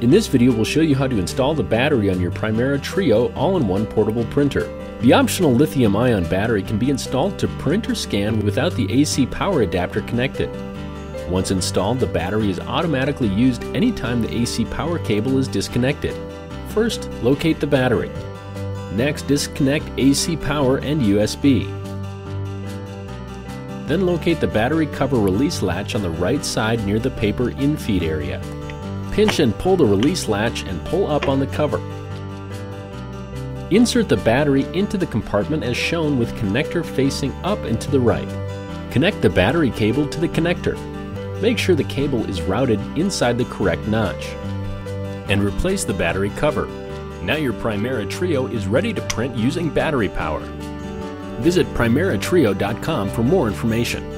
In this video, we'll show you how to install the battery on your Primera Trio all-in-one portable printer. The optional lithium-ion battery can be installed to print or scan without the AC power adapter connected. Once installed, the battery is automatically used anytime the AC power cable is disconnected. First, locate the battery. Next, disconnect AC power and USB. Then locate the battery cover release latch on the right side near the paper infeed area. Pinch and pull the release latch and pull up on the cover. Insert the battery into the compartment as shown with connector facing up and to the right. Connect the battery cable to the connector. Make sure the cable is routed inside the correct notch. And replace the battery cover. Now your Primera Trio is ready to print using battery power. Visit PrimeraTrio.com for more information.